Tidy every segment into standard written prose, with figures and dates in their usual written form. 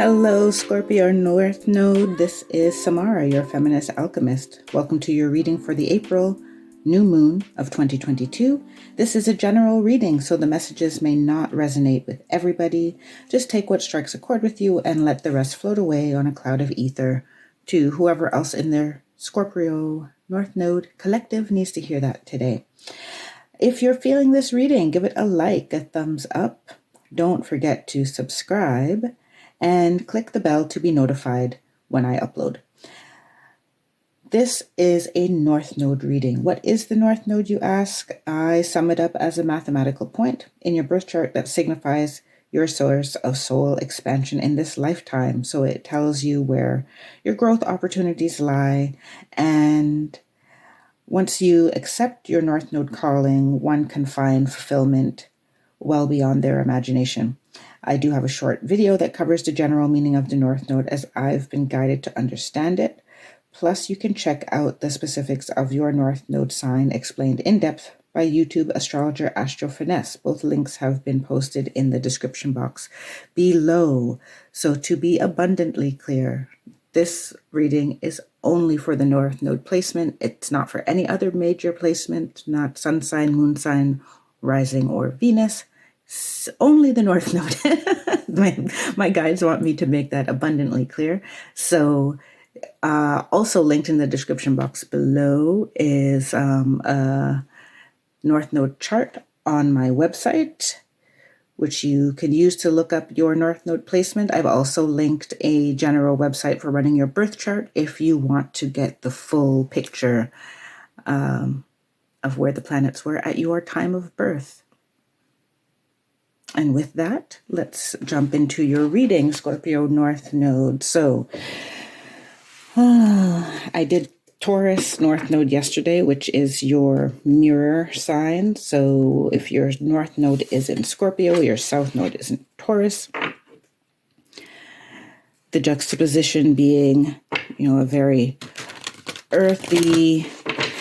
Hello, Scorpio North Node. This is Samara, your feminist alchemist. Welcome to your reading for the April new moon of 2022. This is a general reading, so the messages may not resonate with everybody. Just take what strikes a chord with you and let the rest float away on a cloud of ether to whoever else in their Scorpio North Node collective needs to hear that today. If you're feeling this reading, give it a like, a thumbs up. Don't forget to subscribe and click the bell to be notified when I upload. This is a North Node reading. What is the North Node, you ask? I sum it up as a mathematical point in your birth chart that signifies your source of soul expansion in this lifetime. So it tells you where your growth opportunities lie. And once you accept your North Node calling, one can find fulfillment well beyond their imagination. I do have a short video that covers the general meaning of the North Node as I've been guided to understand it. Plus, you can check out the specifics of your North Node sign explained in depth by YouTube astrologer Astro Finesse. Both links have been posted in the description box below. So to be abundantly clear, this reading is only for the North Node placement. It's not for any other major placement, not sun sign, moon sign, rising, or Venus. Only the North Node. my guides want me to make that abundantly clear. So also linked in the description box below is a North Node chart on my website, which you can use to look up your North Node placement. I've also linked a general website for running your birth chart if you want to get the full picture of where the planets were at your time of birth. And with that, let's jump into your reading, Scorpio North Node. So I did Taurus North Node yesterday, which is your mirror sign. So if your North Node is in Scorpio, your South Node is in Taurus. The juxtaposition being, a very earthy,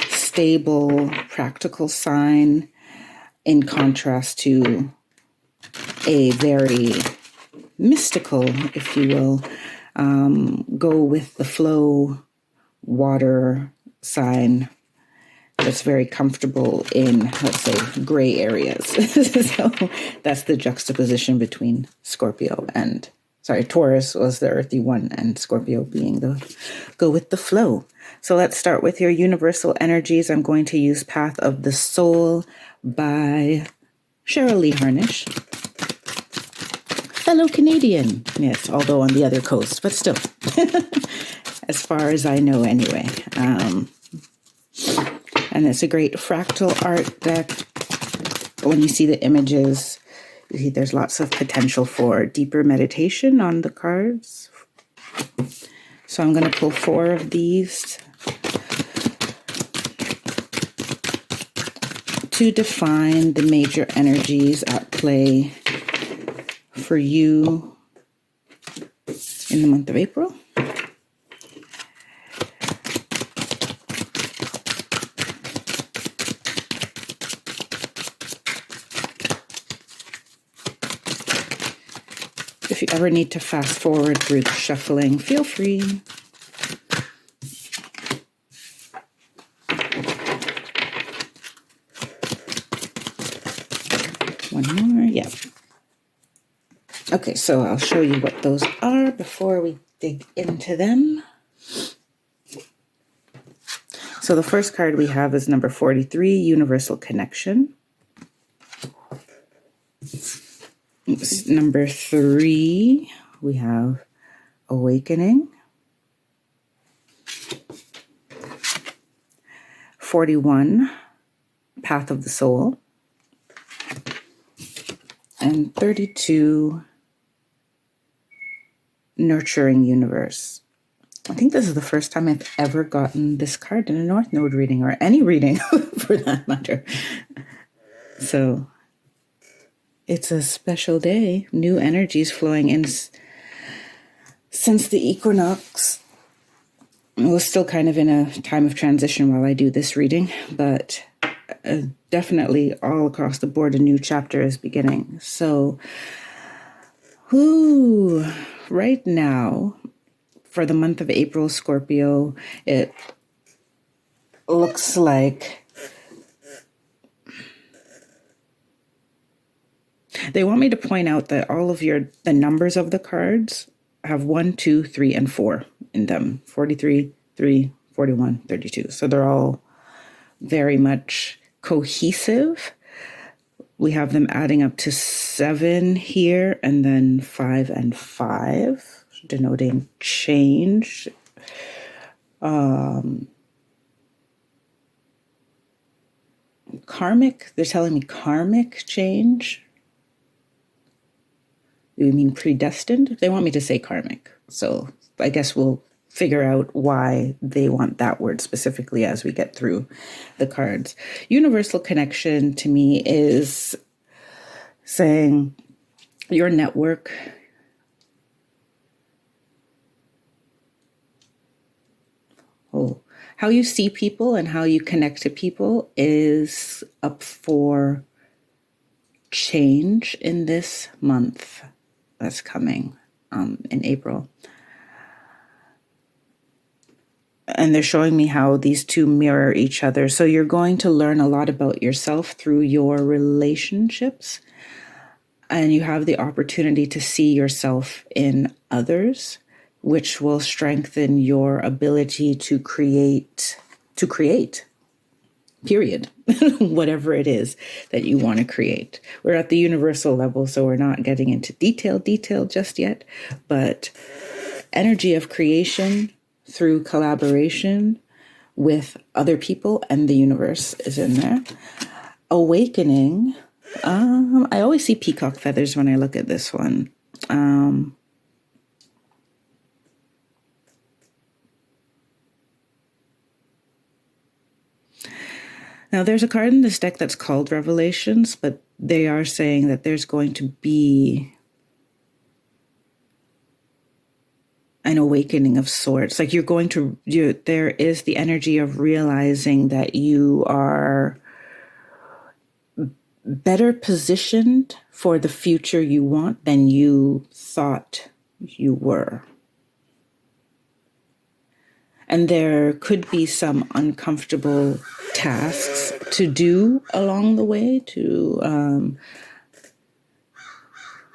stable, practical sign in contrast to a very mystical, if you will, go with the flow water sign that's very comfortable in, let's say, gray areas. So that's the juxtaposition between Taurus was the earthy one and Scorpio being the go with the flow. So let's start with your universal energies. I'm going to use Path of the Soul by Cheryl Lee Harnish. Fellow Canadian, yes, although on the other coast, but still, as far as I know anyway. And it's a great fractal art deck. When you see the images, you see there's lots of potential for deeper meditation on the cards. So I'm going to pull 4 of these to define the major energies at play for you in the month of April. If you ever need to fast forward through the shuffling, feel free. One more, yeah. Okay, so I'll show you what those are before we dig into them. So the first card we have is number 43, Universal Connection. Number 3, we have Awakening. 41, Path of the Soul. And 32, Nurturing Universe. I think this is the first time I've ever gotten this card in a North Node reading, or any reading for that matter. So it's a special day. New energies flowing in since the equinox. I was still kind of in a time of transition while I do this reading, but definitely all across the board, a new chapter is beginning. So, right now, for the month of April, Scorpio, it looks like they want me to point out that all of the numbers of the cards have 1, 2, 3, and 4 in them. 43, 3, 41, 32. So they're all very much cohesive. We have them adding up to 7 here, and then 5 and 5, denoting change. Karmic, they're telling me karmic change. Do you mean predestined? They want me to say karmic. So I guess we'll figure out why they want that word specifically as we get through the cards. Universal connection to me is saying your network, how you see people and how you connect to people is up for change in this month that's coming in April. And they're showing me how these two mirror each other. So you're going to learn a lot about yourself through your relationships. And you have the opportunity to see yourself in others, which will strengthen your ability to create, period, whatever it is that you want to create. We're at the universal level, so we're not getting into detail just yet, but energy of creation through collaboration with other people and the universe is in there. Awakening. I always see peacock feathers when I look at this one. Now, there's a card in this deck that's called Revelations, but they are saying that there's going to be an awakening of sorts. Like there is the energy of realizing that you are better positioned for the future you want than you thought you were. And there could be some uncomfortable tasks to do along the way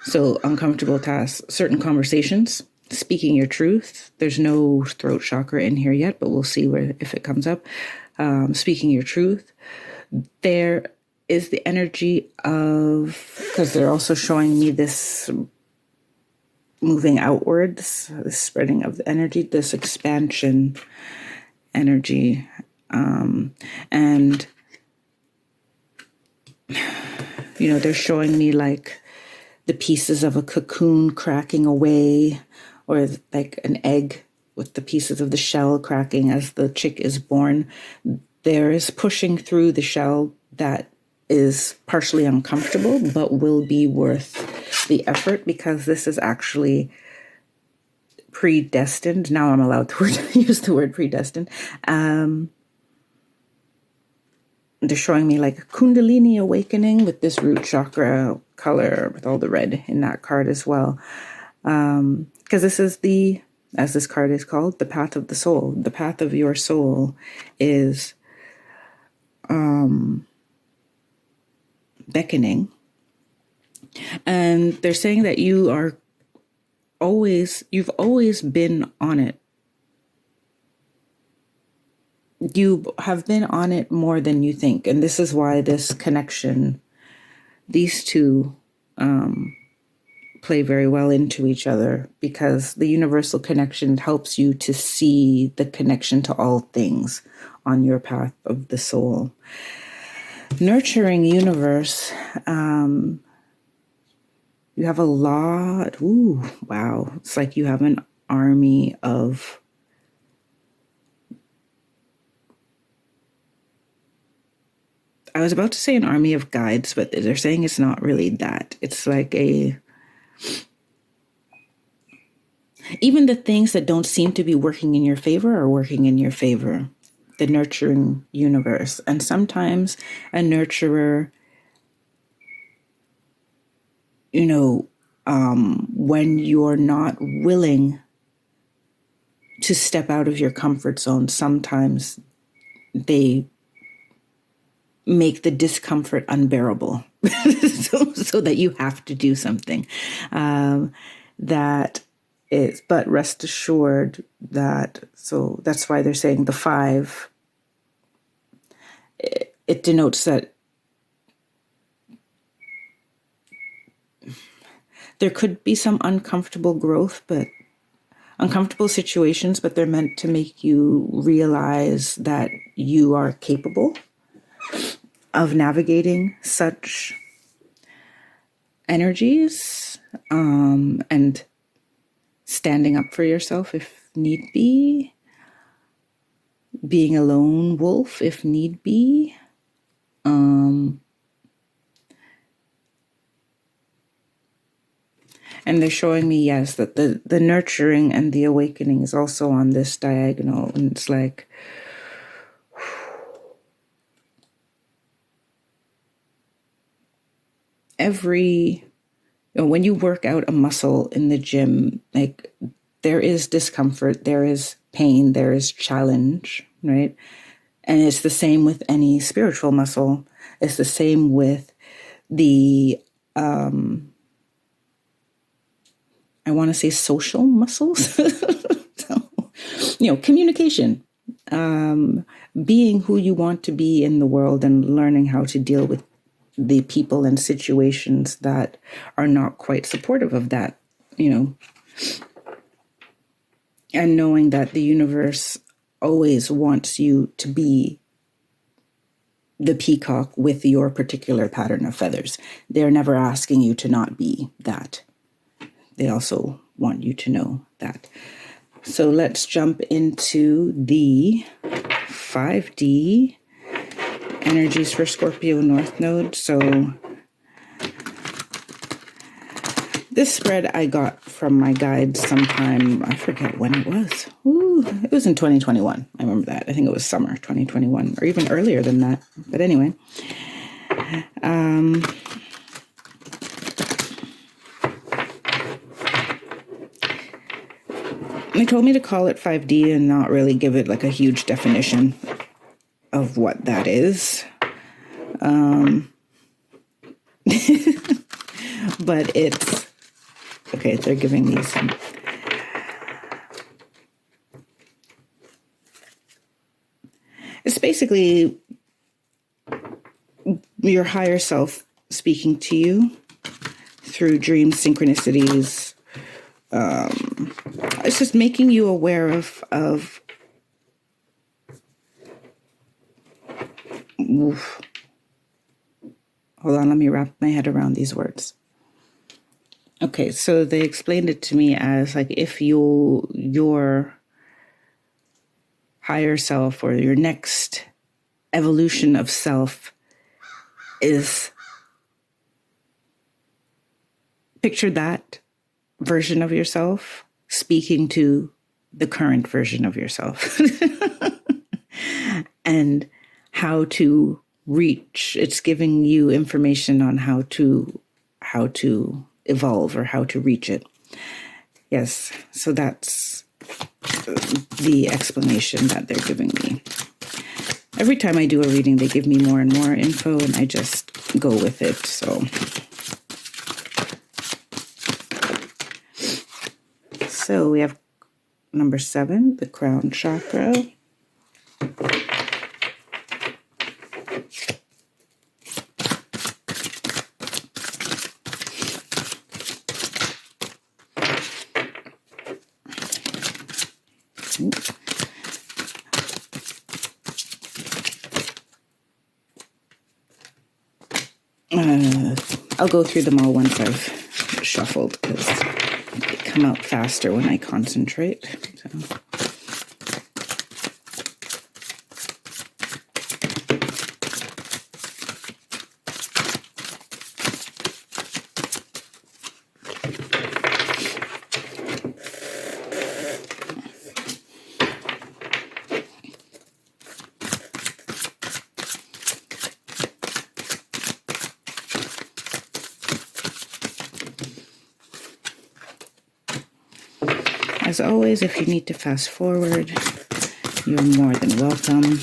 so uncomfortable tasks, certain conversations, speaking your truth. There's no throat chakra in here yet, but we'll see if it comes up. Speaking your truth. There is the energy of, because they're also showing me this moving outwards, this spreading of the energy, this expansion energy. And, they're showing me like the pieces of a cocoon cracking away, or like an egg with the pieces of the shell cracking as the chick is born. There is pushing through the shell that is partially uncomfortable, but will be worth the effort, because this is actually predestined. Now I'm allowed to use the word predestined. They're showing me like Kundalini awakening with this root chakra color with all the red in that card as well. Because this is as this card is called, the path of the soul. The path of your soul is beckoning. And they're saying that you've always been on it. You have been on it more than you think. And this is why this connection, these two play very well into each other, because the universal connection helps you to see the connection to all things on your path of the soul. Nurturing universe. You have a lot. Ooh, wow. It's like you have an army of I was about to say an army of guides, but they're saying it's not really that. It's like even the things that don't seem to be working in your favor are working in your favor. The nurturing universe. And sometimes a nurturer, when you're not willing to step out of your comfort zone, sometimes they make the discomfort unbearable so that you have to do something. That is, but rest assured that, so that's why they're saying the 5, it denotes that there could be some uncomfortable growth, but uncomfortable situations, but they're meant to make you realize that you are capable of navigating such energies, and standing up for yourself if need be, being a lone wolf if need be. And they're showing me, yes, that the nurturing and the awakening is also on this diagonal. And it's like, when you work out a muscle in the gym, like, there is discomfort, there is pain, there is challenge, right? And it's the same with any spiritual muscle. It's the same with the, I want to say social muscles. So, communication, being who you want to be in the world and learning how to deal with the people and situations that are not quite supportive of that, and knowing that the universe always wants you to be the peacock with your particular pattern of feathers. They're never asking you to not be that. They also want you to know that. So let's jump into the 5D energies for Scorpio North Node. So this spread I got from my guide sometime, I forget when it was. It was in 2021. I remember that. I think it was summer 2021, or even earlier than that. But anyway, they told me to call it 5D and not really give it like a huge definition of what that is. But it's, okay, they're giving me some. It's basically your higher self speaking to you through dreams, synchronicities. It's just making you aware of oof. Hold on, let me wrap my head around these words. Okay, so they explained it to me as like, if your higher self or your next evolution of self is, picture that version of yourself speaking to the current version of yourself and how to reach. It's giving you information on how to evolve or how to reach it. Yes, so that's the explanation that they're giving me. Every time I do a reading, they give me more and more info, and I just go with it. So we have number 7, the crown chakra. I'll go through them all once I've shuffled, because they come out faster when I concentrate. So. As always, if you need to fast forward, you're more than welcome.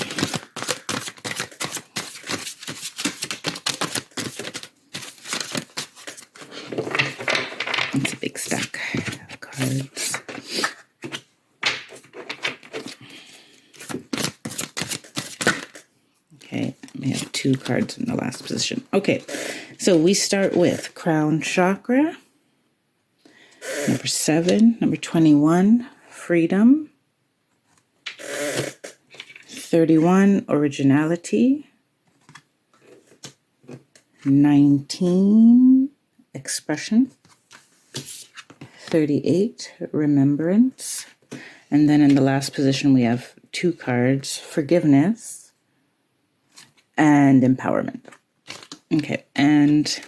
It's a big stack of cards. Okay, we have 2 cards in the last position. Okay, so we start with Crown Chakra, number 7, number 21, Freedom, 31, Originality, 19, Expression, 38, Remembrance, and then in the last position we have 2 cards, Forgiveness and Empowerment. Okay, and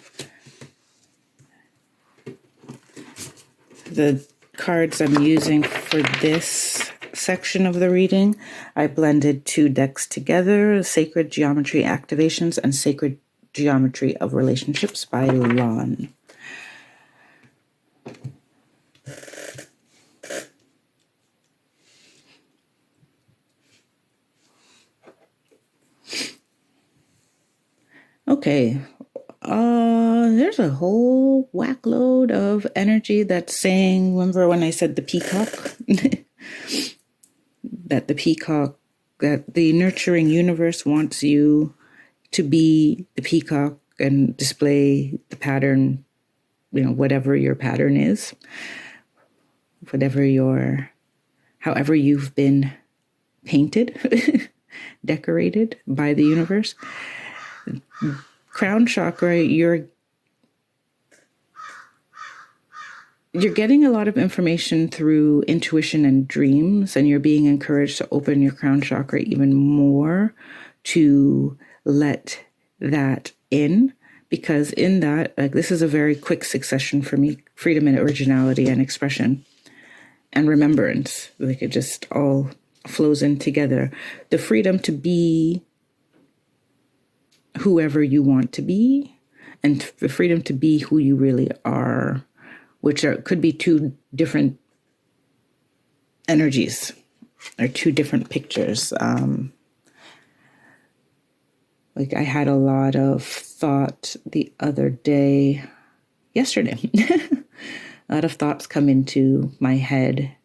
the cards I'm using for this section of the reading, I blended 2 decks together, Sacred Geometry Activations and Sacred Geometry of Relationships by Lynn. Okay, there's a whole whack load of energy that's saying, remember when I said the peacock? That the peacock, that the nurturing universe wants you to be the peacock and display the pattern, whatever your pattern is, however you've been painted, decorated by the universe. Crown chakra, you're getting a lot of information through intuition and dreams, and you're being encouraged to open your crown chakra even more to let that in, because in that, this is a very quick succession for me: freedom and originality and expression and remembrance. It just all flows in together. The freedom to be whoever you want to be, and the freedom to be who you really are, which could be 2 different energies or 2 different pictures. I had a lot of thought the other day, yesterday, a lot of thoughts come into my head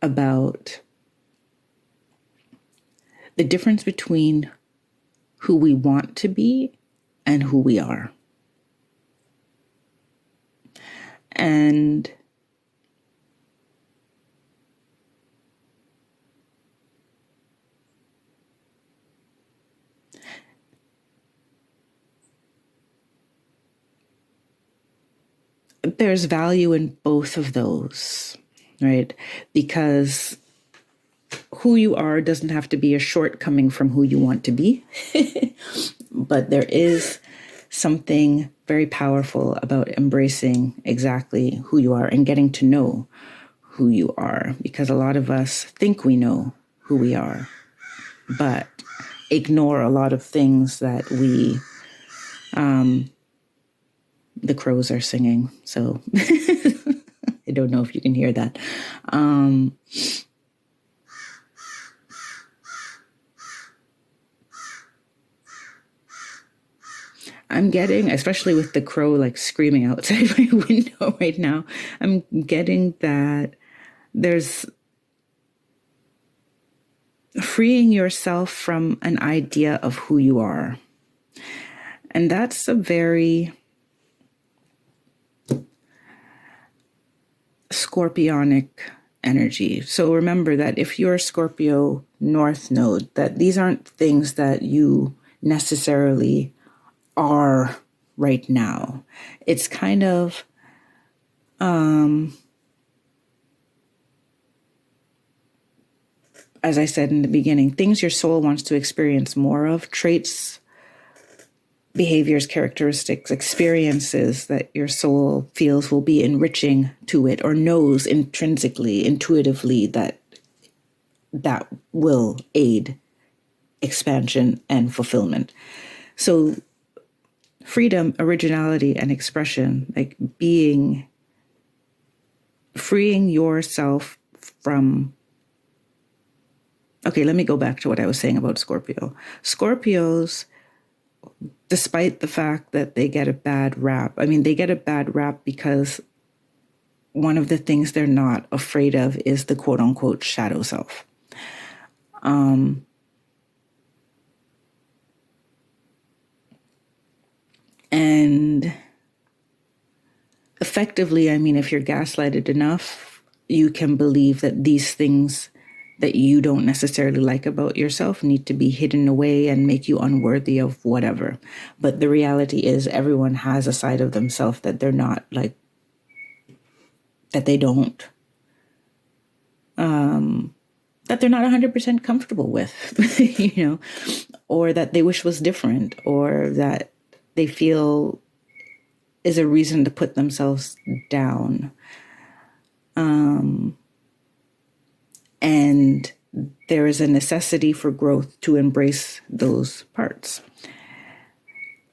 about the difference between who we want to be and who we are. And there's value in both of those, right? Because who you are doesn't have to be a shortcoming from who you want to be. But there is something very powerful about embracing exactly who you are and getting to know who you are, because a lot of us think we know who we are, but ignore a lot of things that the crows are singing. So I don't know if you can hear that. I'm getting, especially with the crow screaming outside my window right now, I'm getting that there's freeing yourself from an idea of who you are. And that's a very Scorpionic energy. So remember that if you're a Scorpio North Node, that these aren't things that you necessarily are right now. It's kind of as I said in the beginning, things your soul wants to experience more of, traits, behaviors, characteristics, experiences that your soul feels will be enriching to it, or knows intrinsically, intuitively that will aid expansion and fulfillment. So freedom, originality, and expression, being freeing yourself from... Okay, let me go back to what I was saying about Scorpio. Scorpios, despite the fact that they get a bad rap, they get a bad rap because one of the things they're not afraid of is the quote unquote shadow self. And effectively, if you're gaslighted enough, you can believe that these things that you don't necessarily like about yourself need to be hidden away and make you unworthy of whatever. But the reality is everyone has a side of themselves that they're not that they don't, that they're not 100% comfortable with, or that they wish was different, or that they feel is a reason to put themselves down. And there is a necessity for growth to embrace those parts.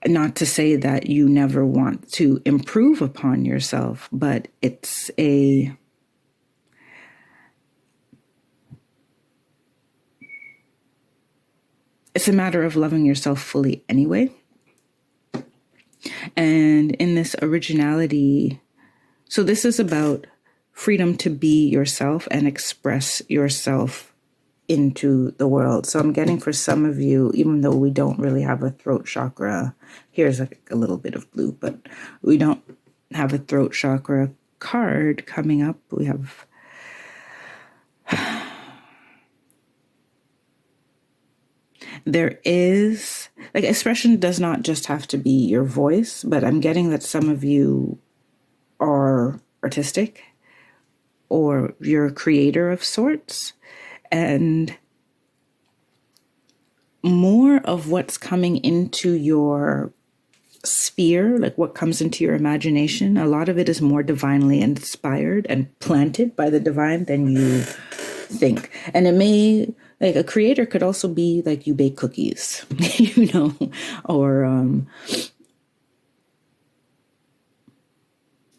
Not to say that you never want to improve upon yourself, but it's a matter of loving yourself fully anyway. And in this originality, so this is about freedom to be yourself and express yourself into the world. So I'm getting for some of you, even though we don't really have a throat chakra, here's a little bit of blue, but we don't have a throat chakra card coming up. We have there is, expression does not just have to be your voice, but I'm getting that some of you are artistic or you're a creator of sorts. And more of what's coming into your sphere, what comes into your imagination, a lot of it is more divinely inspired and planted by the divine than you think. And it may, a creator could also be you bake cookies, or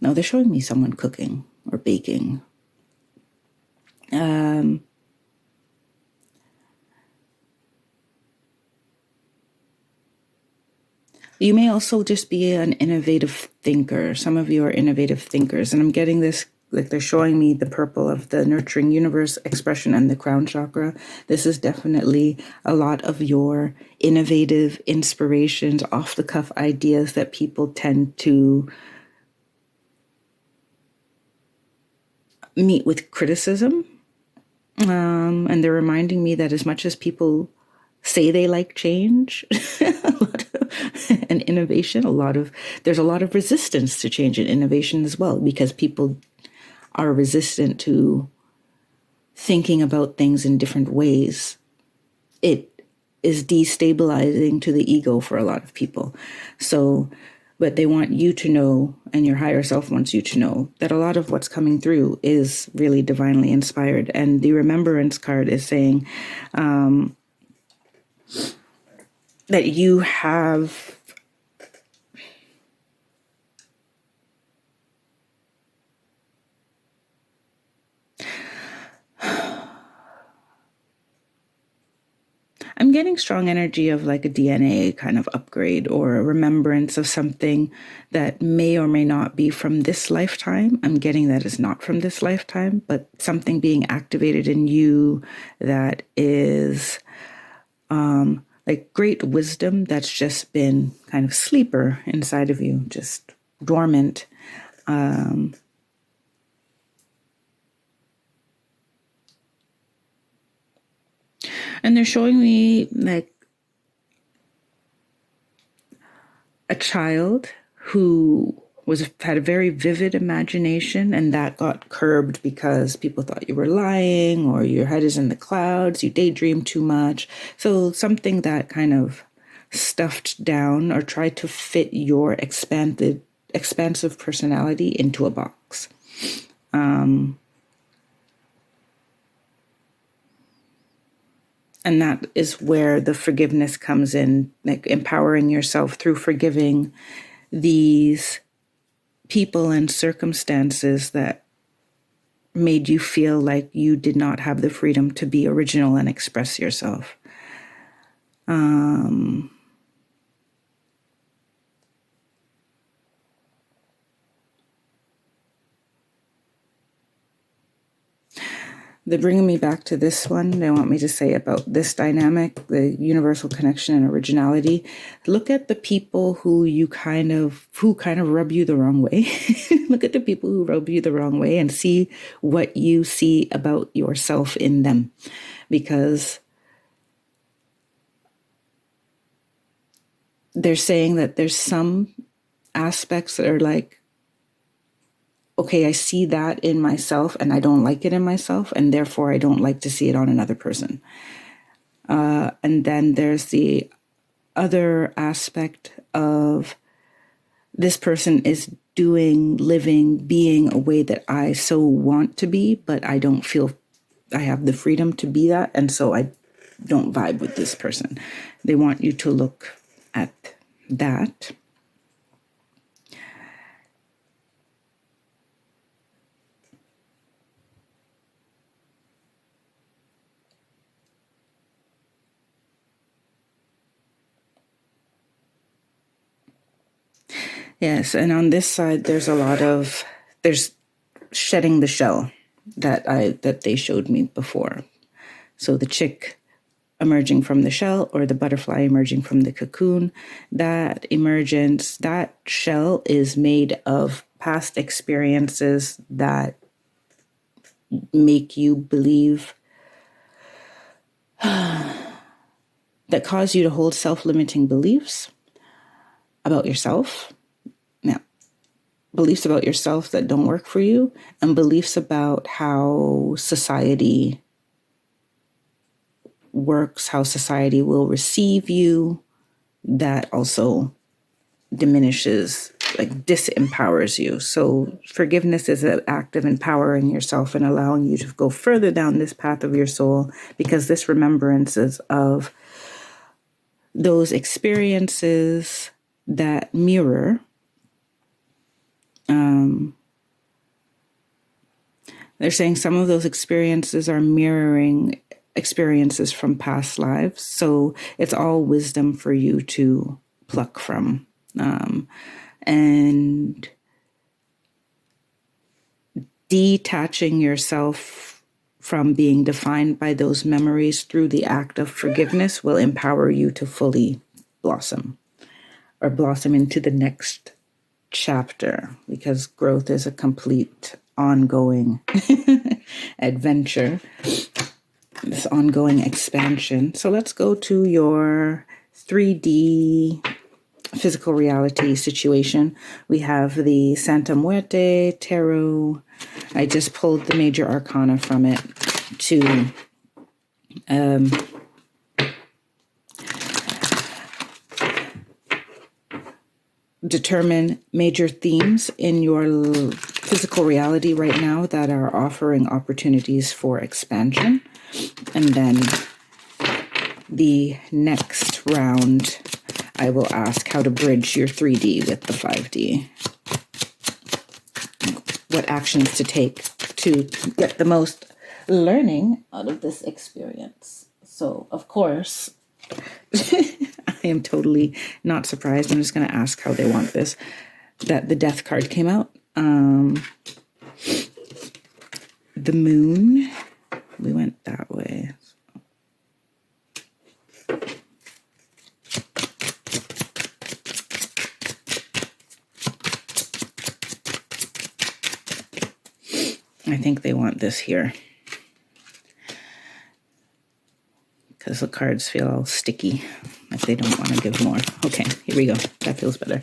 no, they're showing me someone cooking or baking. You may also just be an innovative thinker. Some of you are innovative thinkers. And I'm getting this, they're showing me the purple of the nurturing universe expression and the crown chakra. This is definitely a lot of your innovative inspirations, off-the-cuff ideas that people tend to meet with criticism. And they're reminding me that as much as people say they like change and innovation, there's a lot of resistance to change and innovation as well, because people are resistant to thinking about things in different ways. It is destabilizing to the ego for a lot of people. So, but they want you to know, and your higher self wants you to know, that a lot of what's coming through is really divinely inspired. And the remembrance card is saying that you have I'm getting strong energy of a DNA kind of upgrade or a remembrance of something that may or may not be from this lifetime. I'm getting that is not from this lifetime, but something being activated in you that is great wisdom that's just been kind of sleeper inside of you, just dormant. And they're showing me a child who had a very vivid imagination, and that got curbed because people thought you were lying or your head is in the clouds, you daydream too much. So something that kind of stuffed down or tried to fit your expansive personality into a box. And that is where the forgiveness comes in, empowering yourself through forgiving these people and circumstances that made you feel like you did not have the freedom to be original and express yourself. They're bringing me back to this one. They want me to say about this dynamic, the universal connection and originality. Look at the people who kind of rub you the wrong way. Look at the people who rub you the wrong way and see what you see about yourself in them. Because they're saying that there's some aspects that are like, okay, I see that in myself and I don't like it in myself, and therefore I don't like to see it on another person. And then there's the other aspect of this person is doing, living, being a way that I so want to be, but I don't feel I have the freedom to be that. And so I don't vibe with this person. They want you to look at that. Yes, and on this side, there's shedding the shell that they showed me before. So the chick emerging from the shell, or the butterfly emerging from the cocoon, that emergence, that shell is made of past experiences that make you believe, that cause you to hold self-limiting beliefs about yourself. Now, beliefs about yourself that don't work for you, and beliefs about how society works, how society will receive you, that also diminishes, like disempowers you. So forgiveness is an act of empowering yourself and allowing you to go further down this path of your soul, because this remembrance is of those experiences that mirror. They're saying some of those experiences are mirroring experiences from past lives. So it's all wisdom for you to pluck from. And detaching yourself from being defined by those memories through the act of forgiveness will empower you to fully blossom, or blossom into the next chapter, because growth is a complete ongoing adventure, this ongoing expansion. So let's go to your 3D physical reality situation. We have the Santa Muerte Tarot. I just pulled the major arcana from it to determine major themes in your physical reality right now that are offering opportunities for expansion. And then the next round, I will ask how to bridge your 3D with the 5D. What actions to take to get the most learning out of this experience. So, of course, I am totally not surprised. I'm just going to ask how they want this. That the Death card came out. The Moon. We went that way. I think they want this here, because the cards feel all sticky, like they don't want to give more. Okay, here we go. That feels better.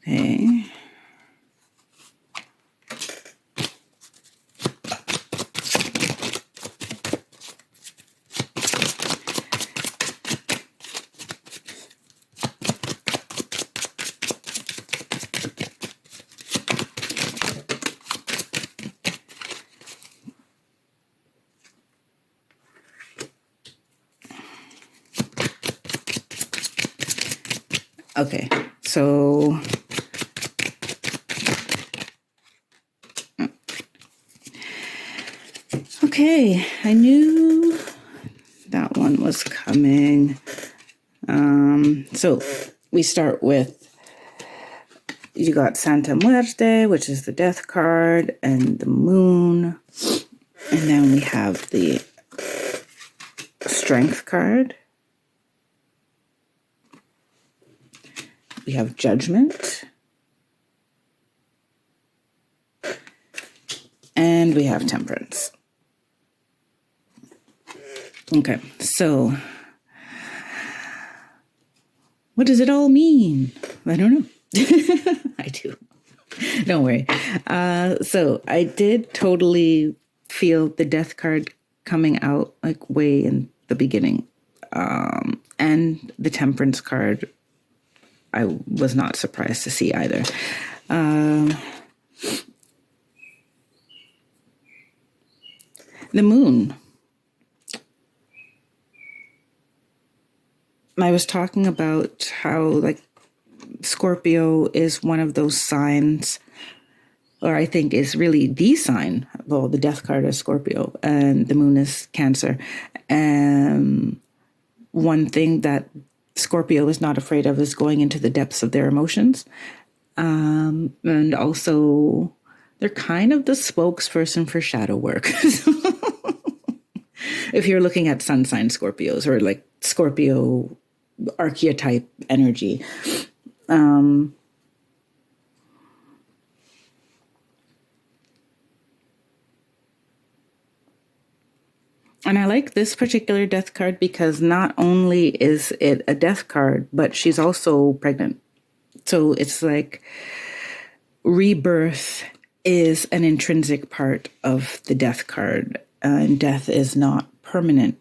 Okay. Okay, so okay, I knew that one was coming. So we start with, you got Santa Muerte, which is the death card, and the moon. And then we have the strength card. We have judgment. And we have temperance. Okay, so what does it all mean? I don't know. I do. Don't worry. So I did totally feel the death card coming out like way in the beginning. And the temperance card, I was not surprised to see either. The moon. I was talking about how like Scorpio is one of those signs, or I think is really the sign. Well, the death card is Scorpio and the moon is Cancer. One thing that Scorpio is not afraid of is going into the depths of their emotions. And also, they're kind of the spokesperson for shadow work. If you're looking at sun sign Scorpios or like Scorpio archetype energy. And I like this particular death card because not only is it a death card, but she's also pregnant. So it's like rebirth is an intrinsic part of the death card, and death is not permanent.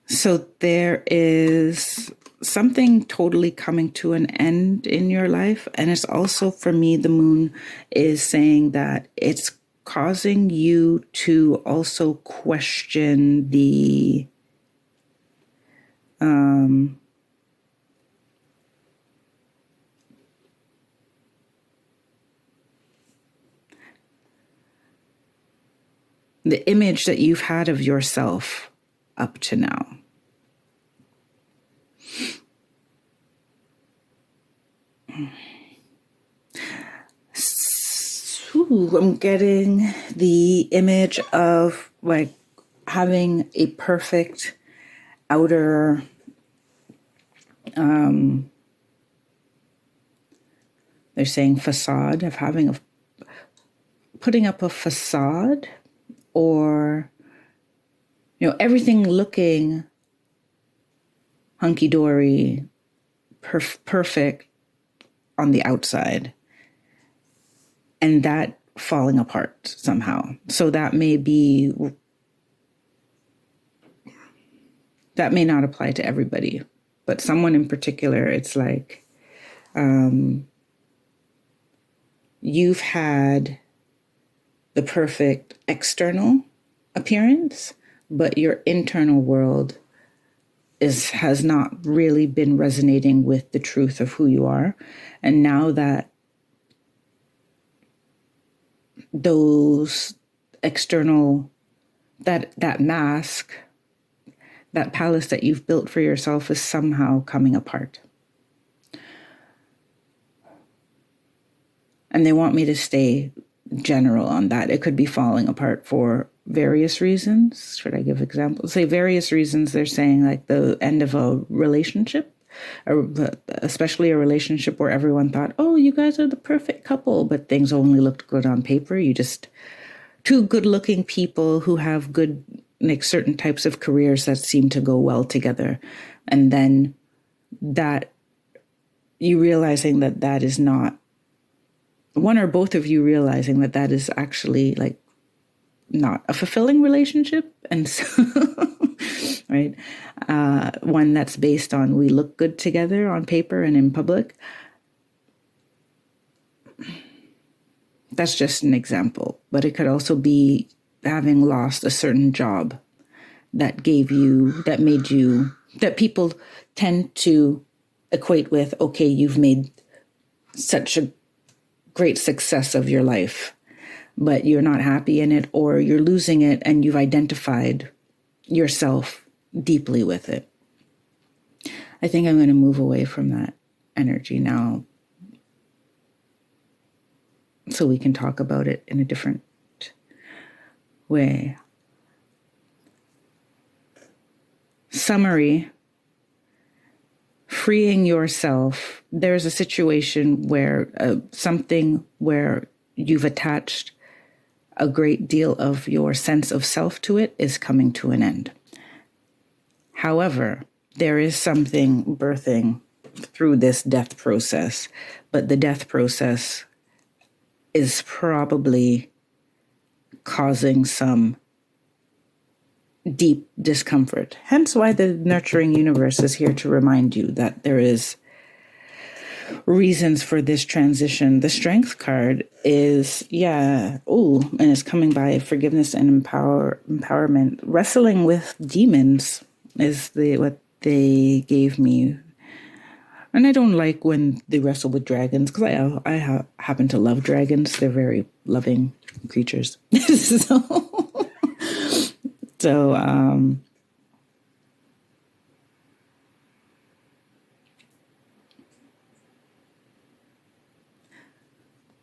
So there is something totally coming to an end in your life. And it's also, for me, the moon is saying that it's causing you to also question the image that you've had of yourself up to now. I'm getting the image of like having a perfect outer they're saying facade, of having putting up a facade, or everything looking hunky-dory, perfect on the outside, and that falling apart somehow. So that may not apply to everybody, but someone in particular, it's like you've had the perfect external appearance, but your internal world has not really been resonating with the truth of who you are. And now that those external, that mask, that palace that you've built for yourself is somehow coming apart. And they want me to stay general on that. It could be falling apart for various reasons. Should I give examples? Say various reasons. They're saying like the end of a relationship, or especially a relationship where everyone thought, oh, you guys are the perfect couple, but things only looked good on paper. You just two good-looking people who have good, like certain types of careers that seem to go well together. And then that you realizing that is not, one or both of you realizing that is actually like not a fulfilling relationship. And so, right, one that's based on we look good together on paper and in public. That's just an example, but it could also be having lost a certain job that made you that people tend to equate with, okay, you've made such a great success of your life, but you're not happy in it, or you're losing it and you've identified yourself deeply with it. I think I'm going to move away from that energy now so we can talk about it in a different way. Summary: freeing yourself. There's a situation where something where you've attached a great deal of your sense of self to it is coming to an end. However, there is something birthing through this death process, but the death process is probably causing some deep discomfort. Hence why the nurturing universe is here to remind you that there is reasons for this transition. The strength card is, and it's coming by forgiveness and empowerment. Wrestling with demons is what they gave me. And I don't like when they wrestle with dragons, because I happen to love dragons. They're very loving creatures.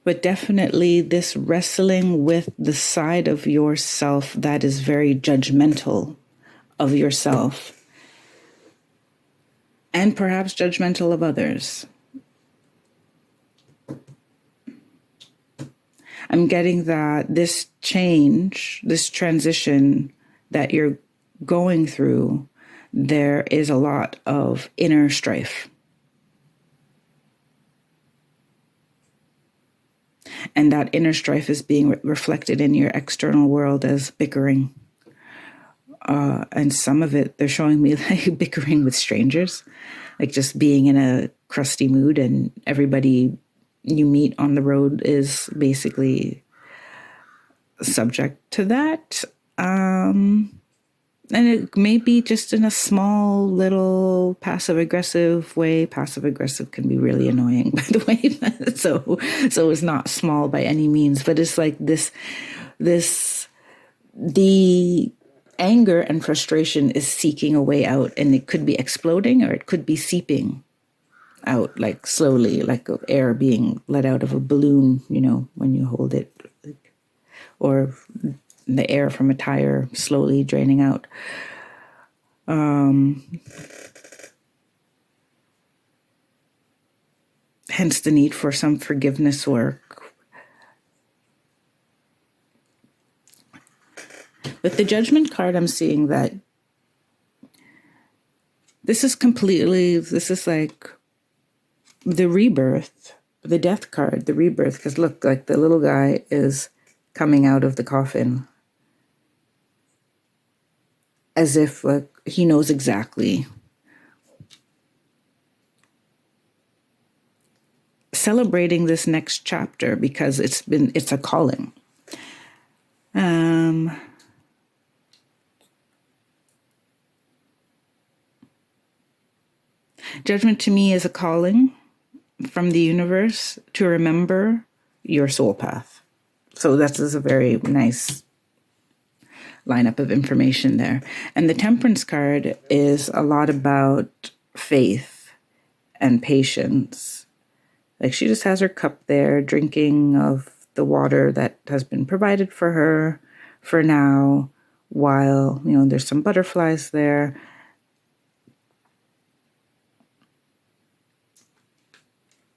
But definitely this wrestling with the side of yourself that is very judgmental of yourself, and perhaps judgmental of others. I'm getting that this change, this transition that you're going through, there is a lot of inner strife. And that inner strife is being reflected in your external world as bickering. And some of it, they're showing me like bickering with strangers, like just being in a crusty mood, and everybody you meet on the road is basically subject to that. And it may be just in a small little passive-aggressive way. Passive-aggressive can be really annoying, by the way. So it's not small by any means, but it's like the anger and frustration is seeking a way out, and it could be exploding or it could be seeping out, like slowly, like air being let out of a balloon, when you hold it, or the air from a tire slowly draining out. Hence the need for some forgiveness work. With the Judgment card, I'm seeing that this is like the rebirth, the death card, the rebirth, because look, like the little guy is coming out of the coffin as if like he knows exactly. Celebrating this next chapter because it's a calling. Judgment to me is a calling from the universe to remember your soul path. So that is a very nice lineup of information there. And the Temperance card is a lot about faith and patience. Like she just has her cup there, drinking of the water that has been provided for her for now, while, there's some butterflies there.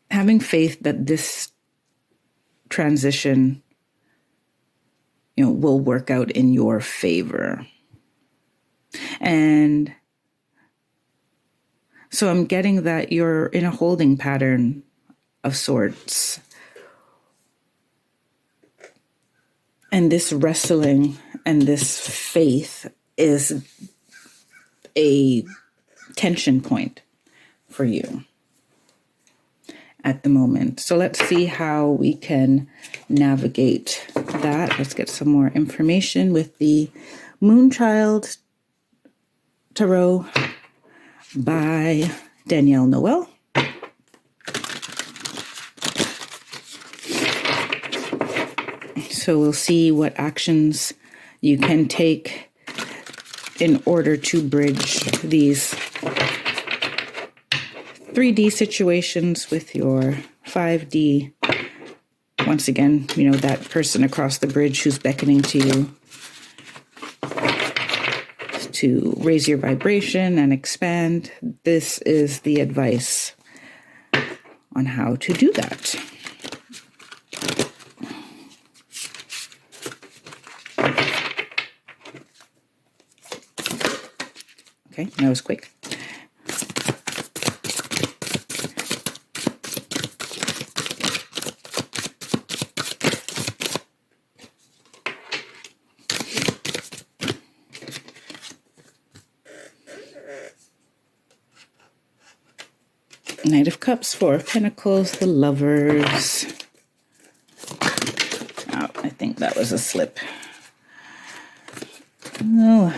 Having faith that this transition will work out in your favor. And so I'm getting that you're in a holding pattern of sorts. And this wrestling and this faith is a tension point for you at the moment. So let's see how we can navigate that. Let's get some more information with the Moonchild Tarot by Danielle Noel. So we'll see what actions you can take in order to bridge these 3D situations with your 5D. Once again, that person across the bridge who's beckoning to you to raise your vibration and expand. This is the advice on how to do that. Okay, that was quick. Knight of Cups, Four of Pentacles, the Lovers. Oh, I think that was a slip. No.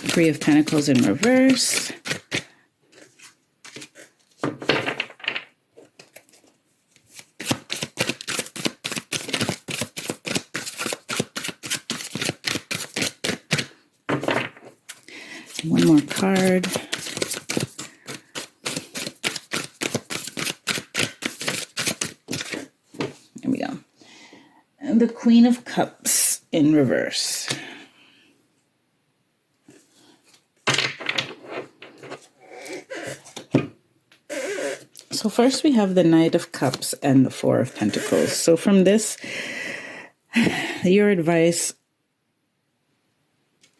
Three of Pentacles in reverse. One more card. There we go. And the Queen of Cups in reverse. So first we have the Knight of Cups and the Four of Pentacles. So from this, your advice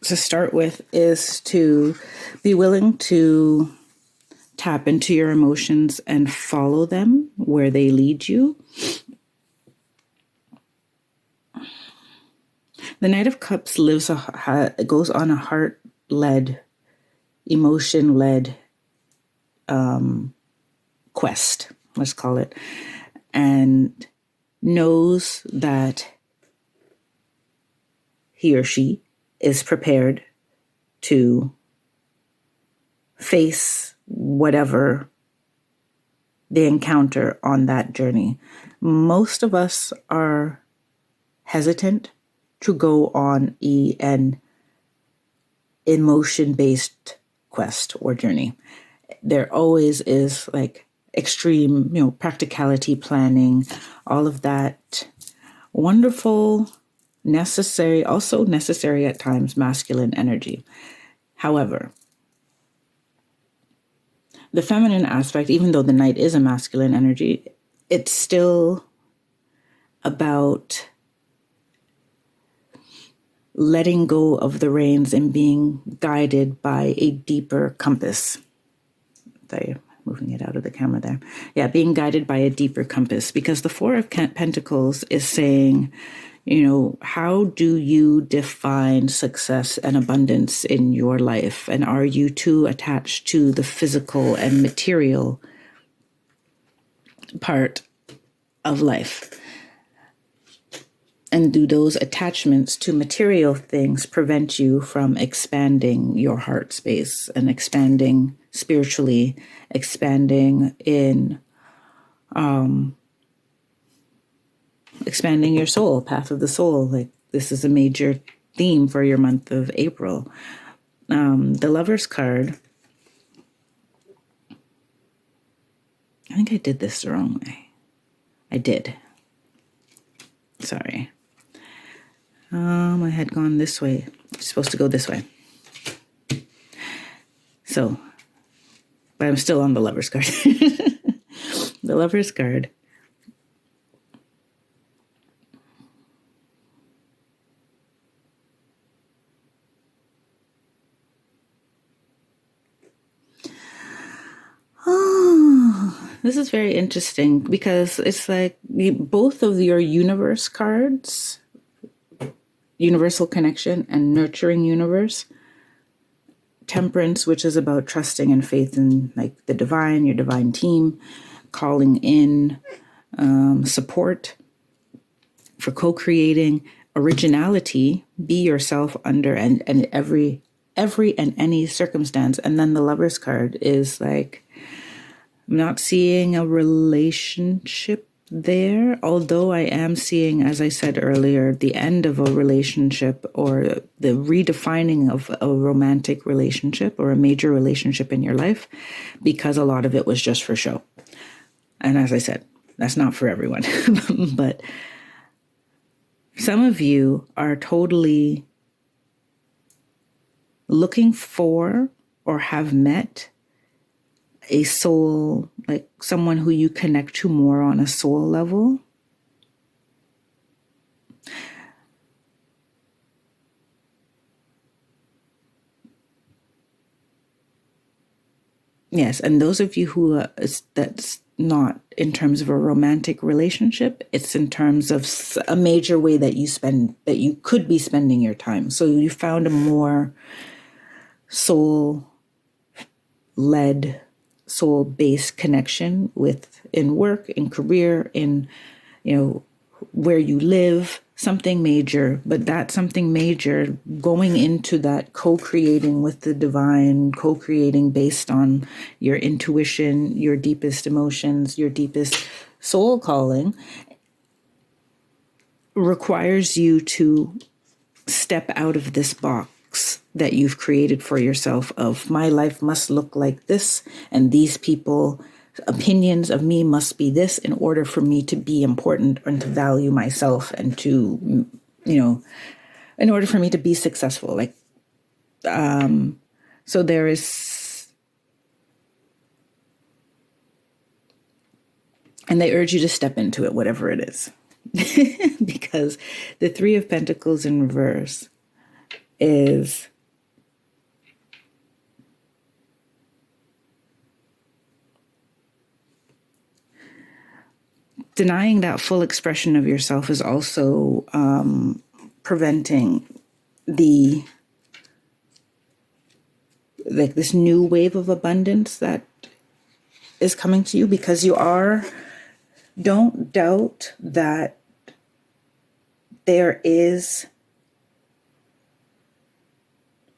to start with is to be willing to tap into your emotions and follow them where they lead you. The Knight of Cups goes on a heart-led, emotion-led quest, let's call it, and knows that he or she is prepared to face whatever they encounter on that journey. Most of us are hesitant to go on an emotion-based quest or journey. There always is like extreme, practicality, planning, all of that wonderful, necessary, also necessary at times, masculine energy. However, the feminine aspect, even though the Knight is a masculine energy, it's still about letting go of the reins and being guided by a deeper compass. Sorry, moving it out of the camera there. Yeah, being guided by a deeper compass, because the Four of Pentacles is saying, how do you define success and abundance in your life? And are you too attached to the physical and material part of life? And do those attachments to material things prevent you from expanding your heart space and expanding spiritually, expanding in expanding your soul, path of the soul? Like, this is a major theme for your month of April. The Lover's card, I think I did this the wrong way. I did. Sorry. I had gone this way. It's supposed to go this way. So, but I'm still on the Lover's card. The Lover's card. Oh, This is very interesting because it's like both of your universe cards, universal connection and nurturing universe, temperance, which is about trusting and faith in like the divine, your divine team, calling in support for co-creating, originality, be yourself under and every and any circumstance. And then the Lover's card is like, I'm not seeing a relationship there, although I am seeing, as I said earlier, the end of a relationship or the redefining of a romantic relationship or a major relationship in your life, because a lot of it was just for show. And as I said, that's not for everyone. But some of you are totally looking for or have met a soul, like someone who you connect to more on a soul level. Yes, and those of you who that's not in terms of a romantic relationship, it's in terms of a major way that you could be spending your time. So you found a more soul-led, soul-based connection in work, in career, in, where you live, something major. But that something major, going into that co-creating with the divine, co-creating based on your intuition, your deepest emotions, your deepest soul calling, requires you to step out of this box that you've created for yourself of my life must look like this, and these people opinions of me must be this in order for me to be important and to value myself and to, in order for me to be successful. So there is, and they urge you to step into it, whatever it is, because the Three of Pentacles in reverse is denying that full expression of yourself is also preventing this new wave of abundance that is coming to you, because don't doubt that there is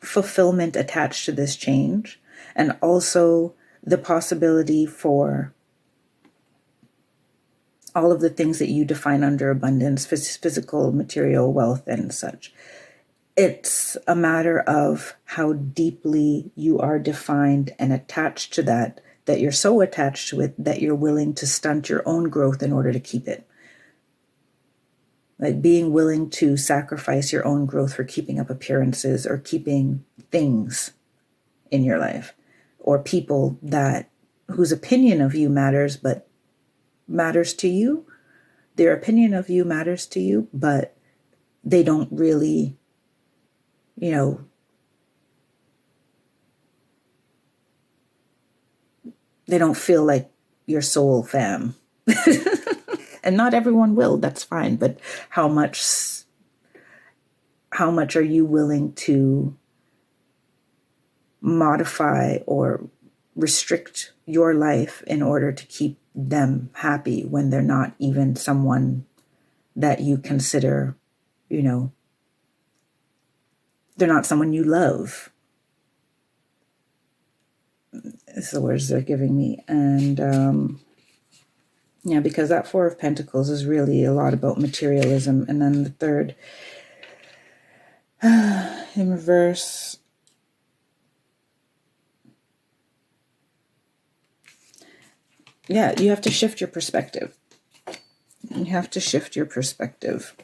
fulfillment attached to this change, and also the possibility for all of the things that you define under abundance, physical, material, wealth, and such. It's a matter of how deeply you are defined and attached to that you're so attached to it that you're willing to stunt your own growth in order to keep it. Like being willing to sacrifice your own growth for keeping up appearances or keeping things in your life, or people whose opinion of you matters to you. Their opinion of you matters to you, but they don't really, they don't feel like your soul fam. And not everyone will, that's fine. But how much are you willing to modify or restrict your life in order to keep them happy when they're not even someone that you consider, they're not someone you love? It's the words they're giving me. And because that Four of Pentacles is really a lot about materialism. And then the third in reverse, you have to shift your perspective. You have to shift your perspective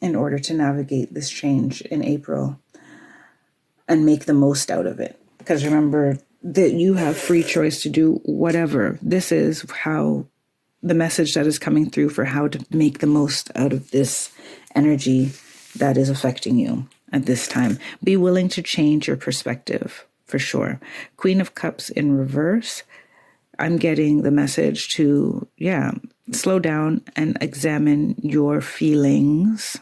in order to navigate this change in April and make the most out of it. Because remember that you have free choice to do whatever. This is how the message that is coming through for how to make the most out of this energy that is affecting you at this time. Be willing to change your perspective, for sure. Queen of Cups in reverse I'm getting the message to, slow down and examine your feelings.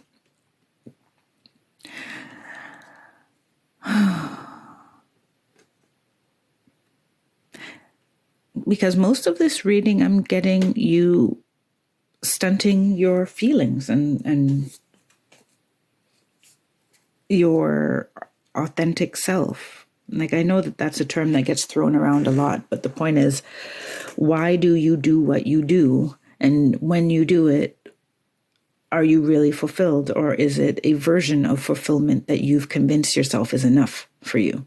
Because most of this reading, I'm getting you stunting your feelings and your authentic self. Like, I know that that's a term that gets thrown around a lot, but the point is, why do you do what you do? And when you do it, are you really fulfilled, or is it a version of fulfillment that you've convinced yourself is enough for you?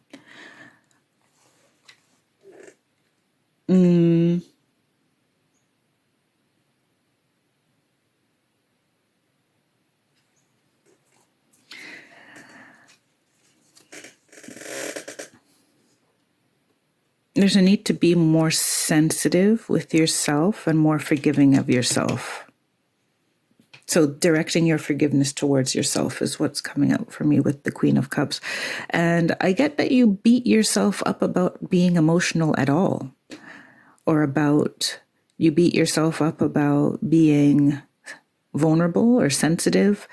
There's a need to be more sensitive with yourself and more forgiving of yourself. So directing your forgiveness towards yourself is what's coming out for me with the Queen of Cups. And I get that you beat yourself up about being emotional at all, or you beat yourself up about being vulnerable or sensitive.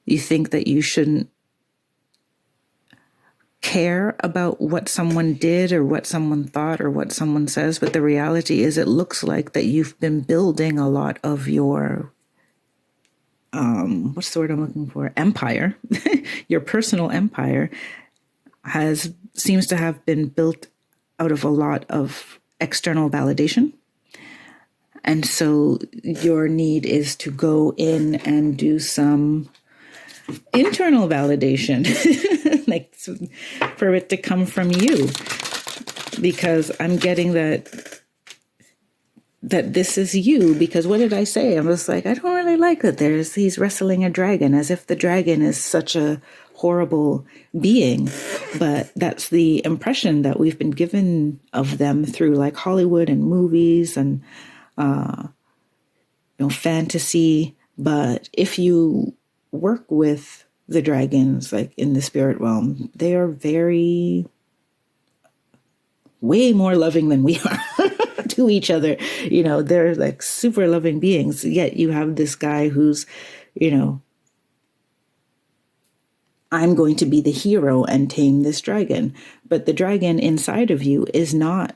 You think that you shouldn't care about what someone did or what someone thought or what someone says. But the reality is, it looks like that you've been building a lot of your what's the word I'm looking for? Empire. Your personal empire seems to have been built out of a lot of external validation. And so your need is to go in and do some internal validation, like for it to come from you. Because I'm getting that this is you. Because what did I say? I was like, I don't really like that he's wrestling a dragon, as if the dragon is such a horrible being. But that's the impression that we've been given of them through like Hollywood and movies and fantasy. But if you work with the dragons, like in the spirit realm, they are way more loving than we are to each other. They're like super loving beings. Yet you have this guy who's, I'm going to be the hero and tame this dragon. But the dragon inside of you is not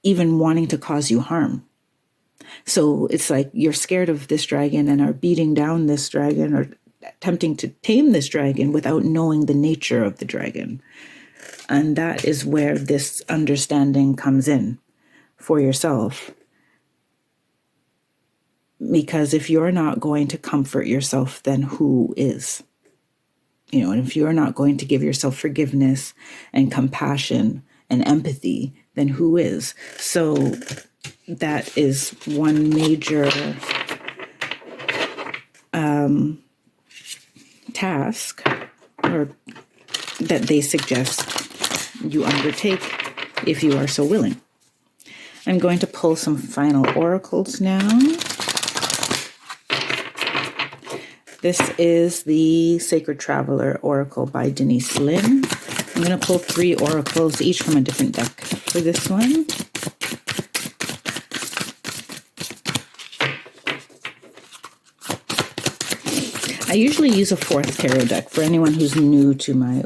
even wanting to cause you harm. So it's like you're scared of this dragon and are beating down this dragon or attempting to tame this dragon without knowing the nature of the dragon. And that is where this understanding comes in for yourself. Because if you're not going to comfort yourself, then who is? And if you're not going to give yourself forgiveness and compassion and empathy, then who is? So that is one major task or that they suggest you undertake if you are so willing. I'm going to pull some final oracles now. This is the Sacred Traveler Oracle by Denise Lynn. I'm going to pull 3 oracles, each from a different deck for this one. I usually use a 4th tarot deck for anyone who's new to my...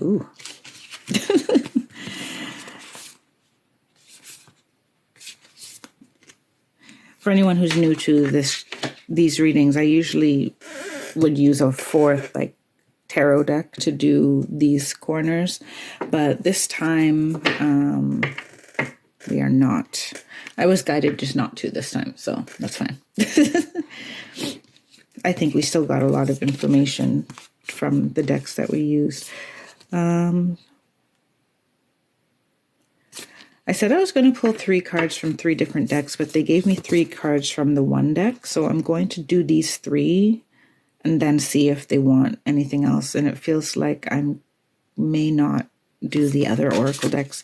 For anyone who's new to these readings, I usually would use a 4th tarot deck to do these corners, but this time we are not. I was guided just not to this time, so that's fine. I think we still got a lot of information from the decks that we used. I said I was going to pull 3 cards from 3 different decks, but they gave me 3 cards from the one deck. So I'm going to do these 3 and then see if they want anything else. And it feels like I may not do the other oracle decks.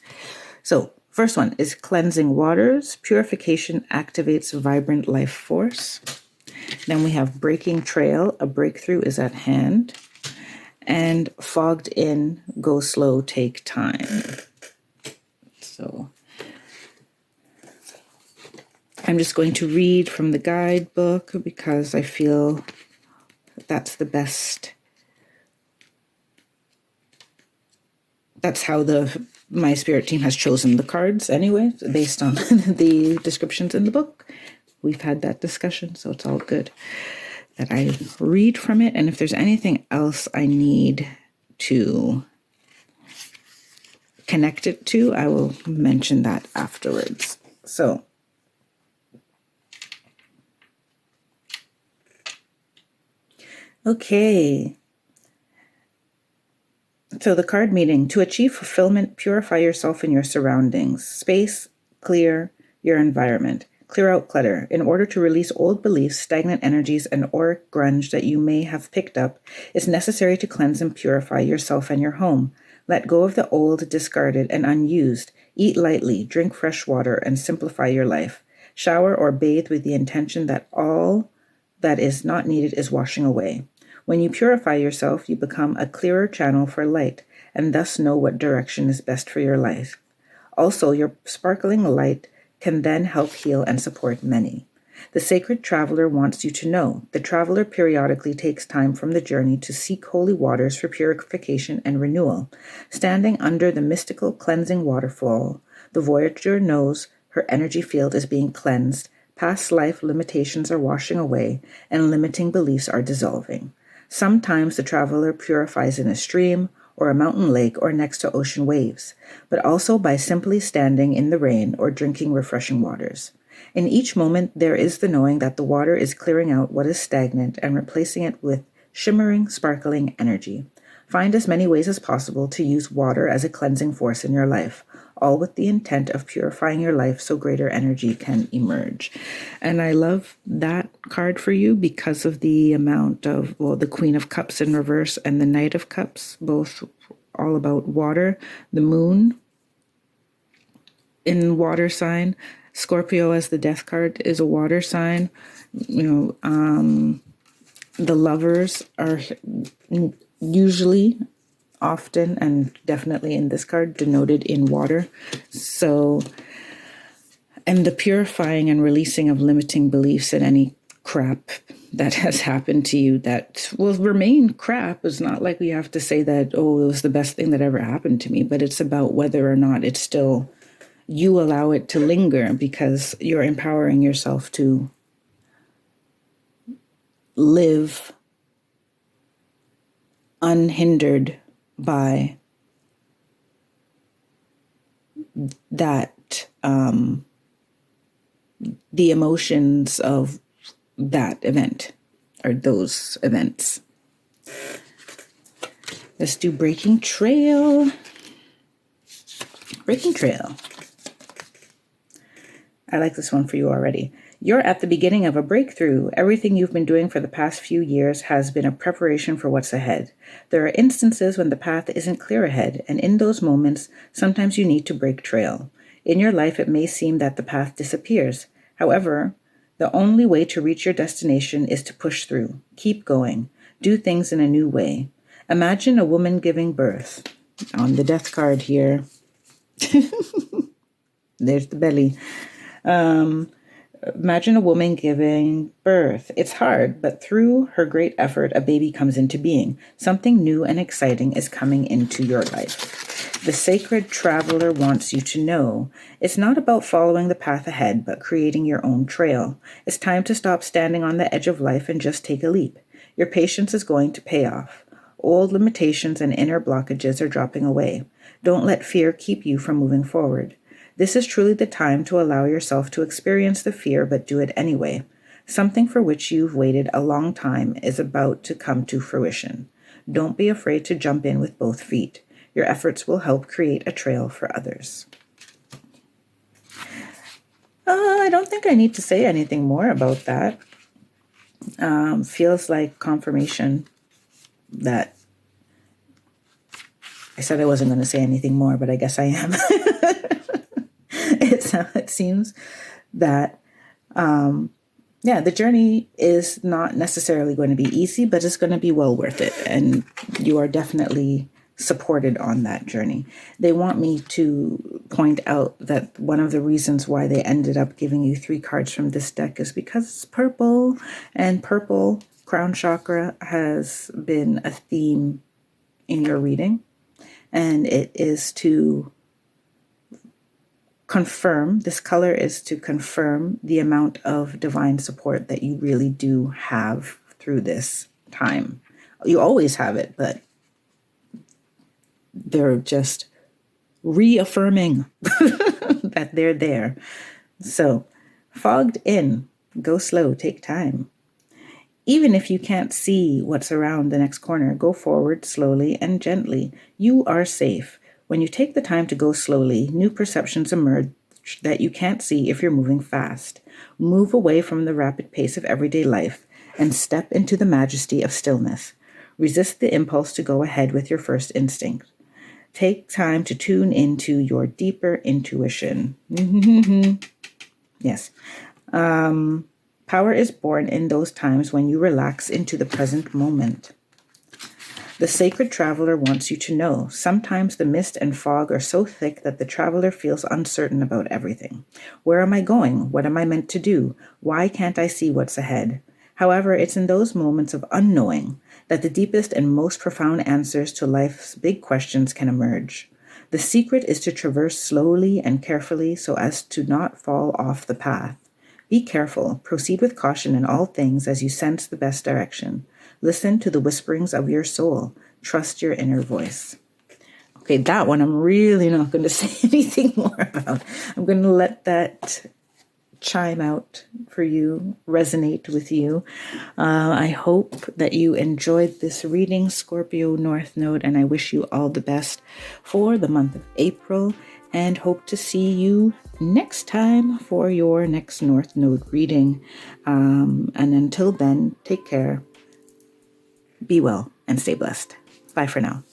So first one is Cleansing Waters. Purification activates vibrant life force. Then we have Breaking Trail. A breakthrough is at hand. And Fogged In. Go slow, take time. So I'm just going to read from the guidebook because I feel that's the best. That's how my spirit team has chosen the cards anyway, based on the descriptions in the book. We've had that discussion, so it's all good that I read from it. And if there's anything else I need to connect it to, I will mention that afterwards. So, okay. So the card meaning: to achieve fulfillment, purify yourself and your surroundings. Space, clear your environment. Clear out clutter. In order to release old beliefs, stagnant energies, and auric grunge that you may have picked up, it's necessary to cleanse and purify yourself and your home. Let go of the old, discarded, and unused. Eat lightly, drink fresh water, and simplify your life. Shower or bathe with the intention that all that is not needed is washing away. When you purify yourself, you become a clearer channel for light, and thus know what direction is best for your life. Also, your sparkling light can then help heal and support many. The sacred traveler wants you to know. The traveler periodically takes time from the journey to seek holy waters for purification and renewal. Standing under the mystical cleansing waterfall, the voyager knows her energy field is being cleansed, past life limitations are washing away, and limiting beliefs are dissolving. Sometimes the traveler purifies in a stream, or a mountain lake, or next to ocean waves, but also by simply standing in the rain or drinking refreshing waters. In each moment, there is the knowing that the water is clearing out what is stagnant and replacing it with shimmering, sparkling energy. Find as many ways as possible to use water as a cleansing force in your life, all with the intent of purifying your life so greater energy can emerge. And I love that card for you because of the amount of, the Queen of Cups in reverse and the Knight of Cups, both all about water. The moon in water sign. Scorpio as the death card is a water sign. The lovers are usually, often, and definitely in this card, denoted in water. So, and the purifying and releasing of limiting beliefs and any crap that has happened to you that will remain crap. Is not like we have to say that, it was the best thing that ever happened to me, but it's about whether or not it's still, you allow it to linger because you're empowering yourself to live unhindered by that, the emotions of that event or those events. Let's do Breaking Trail. Breaking Trail. I like this one for you already. You're at the beginning of a breakthrough. Everything you've been doing for the past few years has been a preparation for what's ahead. There are instances when the path isn't clear ahead, and in those moments, sometimes you need to break trail. In your life, it may seem that the path disappears. However, the only way to reach your destination is to push through. Keep going. Do things in a new way. Imagine a woman giving birth. On the death card here. There's the belly. Imagine a woman giving birth. It's hard, but through her great effort, a baby comes into being. Something new and exciting is coming into your life. The sacred traveler wants you to know it's not about following the path ahead, but creating your own trail. It's time to stop standing on the edge of life and just take a leap. Your patience is going to pay off. Old limitations and inner blockages are dropping away. Don't let fear keep you from moving forward. This is truly the time to allow yourself to experience the fear, but do it anyway. Something for which you've waited a long time is about to come to fruition. Don't be afraid to jump in with both feet. Your efforts will help create a trail for others. I don't think I need to say anything more about that. Feels like confirmation that I said I wasn't going to say anything more, but I guess I am. It seems that, the journey is not necessarily going to be easy, but it's going to be well worth it. And you are definitely supported on that journey. They want me to point out that one of the reasons why they ended up giving you 3 cards from this deck is because it's purple, and purple, crown chakra, has been a theme in your reading, and it is to confirm, this color is to confirm the amount of divine support that you really do have through this time. You always have it, but they're just reaffirming that they're there. So, fogged in, go slow, take time. Even if you can't see what's around the next corner, go forward slowly and gently. You are safe. When you take the time to go slowly, new perceptions emerge that you can't see if you're moving fast. Move away from the rapid pace of everyday life and step into the majesty of stillness. Resist the impulse to go ahead with your first instinct. Take time to tune into your deeper intuition. Yes. Power is born in those times when you relax into the present moment. The sacred traveler wants you to know, sometimes the mist and fog are so thick that the traveler feels uncertain about everything. Where am I going? What am I meant to do? Why can't I see what's ahead? However, it's in those moments of unknowing that the deepest and most profound answers to life's big questions can emerge. The secret is to traverse slowly and carefully so as to not fall off the path. Be careful. Proceed with caution in all things as you sense the best direction. Listen to the whisperings of your soul. Trust your inner voice. Okay, that one I'm really not going to say anything more about. I'm going to let that chime out for you, resonate with you. I hope that you enjoyed this reading, Scorpio North Node, and I wish you all the best for the month of April, and hope to see you next time for your next North Node reading. And until then, take care, be well, and stay blessed. Bye for now.